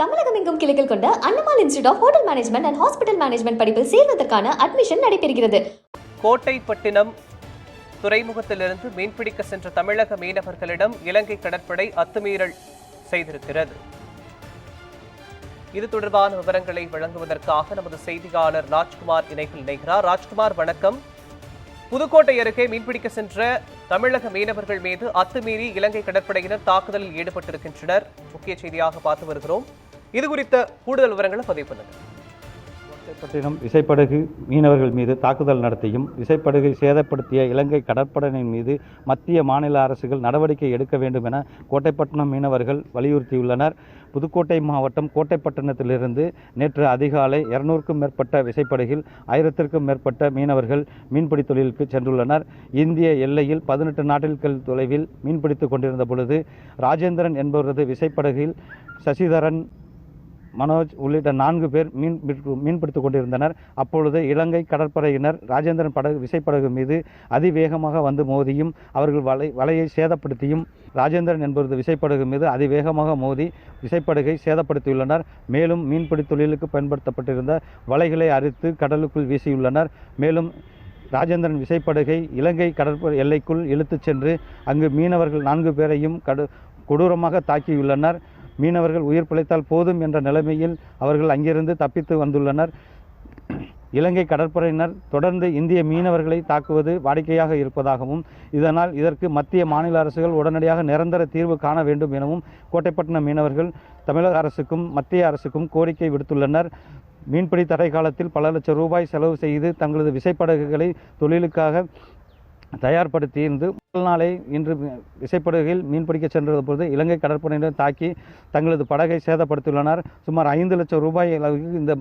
தமிழகம் எங்கும் கிளைகள் கொண்ட Annamalai institute of hotel management and hospital management படிப்பில் சேர்வதற்கான அட்மிஷன் நடைபெறுகிறது. கோட்டைப்பட்டினம் துறைமுகத்திலிருந்து மீன்பிடிக்க சென்ற தமிழக மீனவர்களிடம் இலங்கை கடற்படை அத்துமீறல் செய்திருக்கிறது. இது தொடர்பான விவரங்களை வழங்குவதற்காக நமது செய்தியாளர் ராஜ்குமார் இணைகிறார். ராஜ்குமார், வணக்கம். புதுக்கோட்டை அருகே மீன்பிடிக்க சென்ற தமிழக மீனவர்கள் மீது அத்துமீறி இலங்கை கடற்படையினர் தாக்குதலில் ஈடுபட்டிருக்கின்றனர். முக்கிய செய்தியாக பார்த்து வருகிறோம். இது குறித்த கூடுதல் விவரங்களை பதிவு பண்ணுங்கள். கோட்டைப்பட்டினம் விசைப்படகு மீனவர்கள் மீது தாக்குதல் நடத்தியும் விசைப்படகை சேதப்படுத்திய இலங்கை கடற்படையினர் மீது மத்திய மாநில அரசுகள் நடவடிக்கை எடுக்க வேண்டும் என கோட்டைப்பட்டினம் மீனவர்கள் வலியுறுத்தியுள்ளனர். புதுக்கோட்டை மாவட்டம் கோட்டைப்பட்டினத்திலிருந்து நேற்று அதிகாலை 200க்கும் மேற்பட்ட விசைப்படகில் 1000க்கும் மேற்பட்ட மீனவர்கள் மீன்பிடி தொழிலுக்கு சென்றுள்ளனர். இந்திய எல்லையில் 18 நாட்டில்கள் தொலைவில் மீன்பிடித்துக் கொண்டிருந்த பொழுது ராஜேந்திரன் என்பவரது விசைப்படகில் சசிதரன், மனோஜ் உள்ளிட்ட 4 பேர் மீன்பிடித்துக் கொண்டிருந்தனர். அப்பொழுது இலங்கை கடற்படையினர் ராஜேந்திரன் விசைப்படகு மீது அதிவேகமாக வந்து மோதியும் அவர்கள் வலையை சேதப்படுத்தியும் ராஜேந்திரன் என்பவரது விசைப்படகு மீது அதிவேகமாக மோதி விசைப்படகை சேதப்படுத்தியுள்ளனர். மேலும் மீன்பிடி தொழிலுக்கு பயன்படுத்தப்பட்டிருந்த வலைகளை அறுத்து கடலுக்குள் வீசியுள்ளனர். மேலும் ராஜேந்திரன் விசைப்படகை இலங்கை கடற்படை எல்லைக்குள் இழுத்துச் சென்று அங்கு மீனவர்கள் 4 பேரையும் கொடூரமாக தாக்கியுள்ளனர். மீனவர்கள் உயிர் பிழைத்தால் போதும் என்ற நிலைமையில் அவர்கள் அங்கிருந்து தப்பித்து வந்துள்ளனர். இலங்கை கடற்படையினர் தொடர்ந்து இந்திய மீனவர்களை தாக்குவது வாடிக்கையாக இருப்பதாகவும் இதனால் இதற்கு மத்திய மாநில அரசுகள் உடனடியாக நிரந்தர தீர்வு காண வேண்டும் எனவும் கோட்டைப்பட்டினம் மீனவர்கள் தமிழக அரசுக்கும் மத்திய அரசுக்கும் கோரிக்கை விடுத்துள்ளனர். மீன்பிடி தடை காலத்தில் பல லட்சம் ரூபாய் செலவு செய்து தங்களது விசைப்படகுகளை தொழிலுக்காக தயார்படுத்தியிருந்து முதல் நாளை இன்று விசைப்படகில் மீன்பிடிக்க சென்ற பொழுது இலங்கை கடற்படையினர் தாக்கி தங்களது படகை சேதப்படுத்தியுள்ளனர். சுமார் 5 லட்சம் ரூபாய் அளவுக்கு இந்த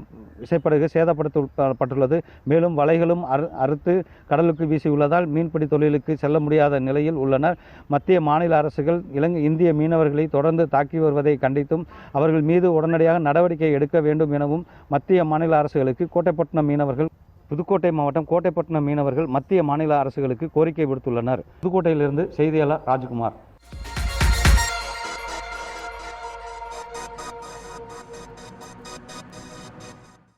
விசைப்படகு சேதப்படுத்தப்பட்டுள்ளது. மேலும் வலைகளும் அறுத்து கடலுக்கு வீசியுள்ளதால் மீன்பிடி தொழிலுக்கு செல்ல முடியாத நிலையில் உள்ளனர். மத்திய மாநில அரசுகள் இந்திய மீனவர்களை தொடர்ந்து தாக்கி வருவதை கண்டித்தும் அவர்கள் மீது உடனடியாக நடவடிக்கை எடுக்க வேண்டும் எனவும் மத்திய மாநில அரசுகளுக்கு கோட்டைப்பட்டினம் மீனவர்கள் புதுக்கோட்டை மாவட்டம் கோட்டைப்பட்டினம் மீனவர்கள் மத்திய மாநில அரசுகளுக்கு கோரிக்கை விடுத்துள்ளனர். புதுக்கோட்டையிலிருந்து செய்தியாளர் ராஜ்குமார்.